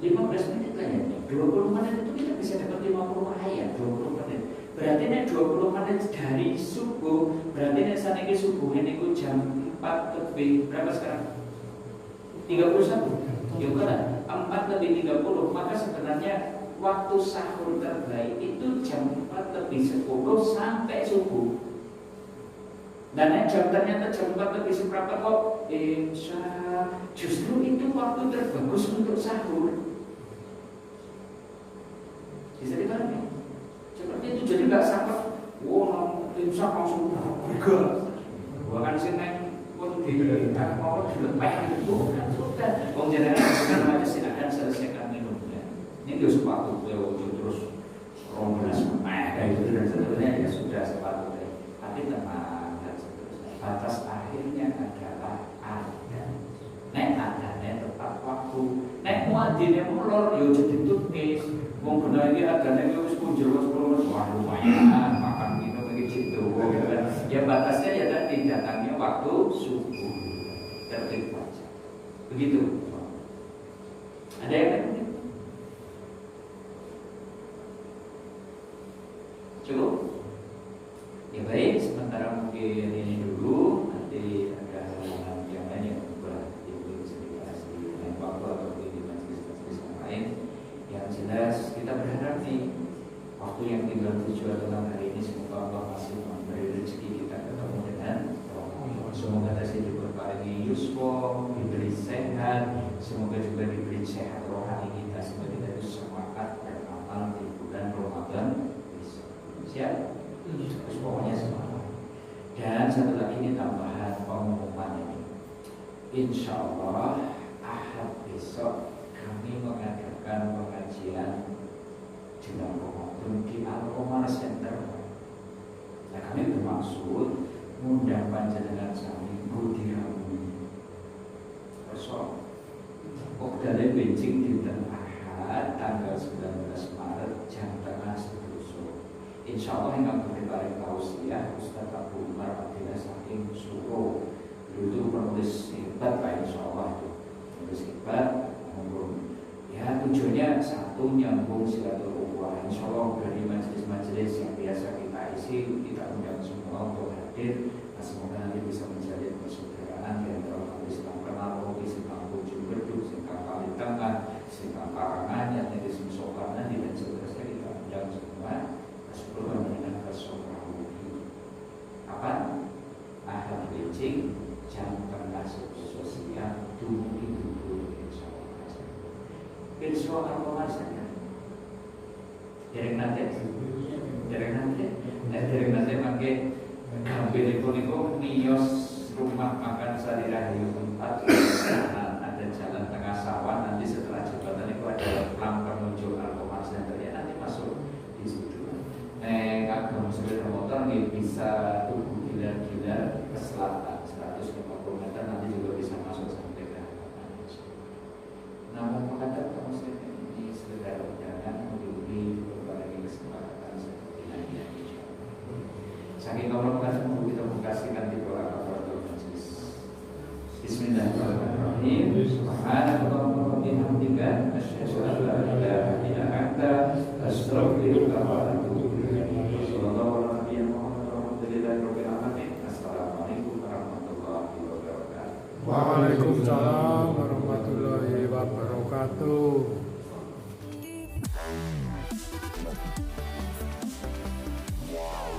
15 menit kayaknya. 20 menit itu kita bisa dapat 50 ayat. 20 menit. Berarti nek 20 menit dari subuh, berarti nek saniki subuh ini jam 4 lebih berapa sekarang? 31. Ya kan? 4 lebih 30. Maka sebenarnya waktu sahur terbaik itu jam 4 lebih 10 sampai subuh. Dan ternyata jam 4 lebih seberapa kok justru itu waktu terbagus untuk sahur. Bisa dipahami? Seperti itu, jadi gak sabar. Imsak langsung bergerak. Bahkan sini pun mau dilepeh itu kan sudah. Jangan aja silakan selesaikan minumnya. Ini dia sepatu terus rombongan kayak gitu dan seterusnya ya sudah sepatu deh. Tapi tenang dan seterusnya. Batas akhirnya adalah ada. Nek adanya tepat waktu. Nek muadzinnya mulur yo jadi tulis. Wong benar ini harganya itu harus punjul wah lumayan makan minum ini gitu kan. Ya batasnya ya tadi datangnya waktu subuh tertib aja. Begitu. Ada yang lain? Cukup? Ya baik, sementara mungkin ini dulu. Nanti ada hal yang lain yang boleh bisa dibahas di lain waktu atau di majelis-majelis yang lain. Yang jelas kita berharap nih waktu yang tinggal 7 atau 6 hari ini semoga Allah masih memberi rezeki kita ketemu dengan Allah. Semoga kita diberkahi yuswa, diberi sehat, semoga juga diberi sehat rohani kita, semoga kita itu semangat beramal di bulan Ramadan. Siap? Terus pokoknya semangat. Dan satu lagi ini tambahan pengumuman ini. Insya Allah Ahad besok kami mengadakan pengajian jelang Ramadan di Al-Qamar Center. Nah, kami bermaksud mengundang panjenengan sami budi ramu. Besok Okdale Beijing dinten Ahad tanggal 19 Maret jam tengah seduluso. Insya Allah yang akan diparing tausiah Ustaz Abu Umar Abdillah saking Suro. Beliau itu penulis hebat Pak, insya Allah itu penulis hebat. Ya tujuannya satu nyambung silaturahmi. Insya Allah dari majelis-majelis yang biasa kita isi kita undang semua untuk hadir. Nah, semoga nanti bisa menjalin persaudaraan di antara majelis yang kenal kopi, singkang kunjung beduk, singkang kali tengah, singkang karangan, yang jadi semsokan nanti dan seterusnya kita undang semua. Sebelum mengenai persaudaraan kapan? Ahad Beijing jam tengah sosial dulu. Besok Al-Qamar saja. Dereng nanti, pakai hampir itu nios rumah makan Sari Rahayu 4. Ada jalan tengah sawah. Nanti setelah jembatan itu ada lampu menuju Al-Qamar Center ya, nanti masuk di situ. Agak sepeda motor nih bisa tubuh gilar-gilar ke selatan 150 meter, nanti juga bisa masuk sampai ke Al-Qamar. Namun menghadap kamu ini sekedar undangan menghubungi berbagai kesempatan seperti ini. Saking kamu mengasih kita mengkasihkan di doa kafaratul majlis. Bismillahirrahmanirrahim. Subhanallah wa bihamdika asyhadu an la ilaha illa anta astaghfiruka wa atubu ilaik. Sallallahu alaihi wa sallam. Assalamualaikum warahmatullahi wabarakatuh. Waalaikumsalam warahmatullahi wabarakatuh. Wow.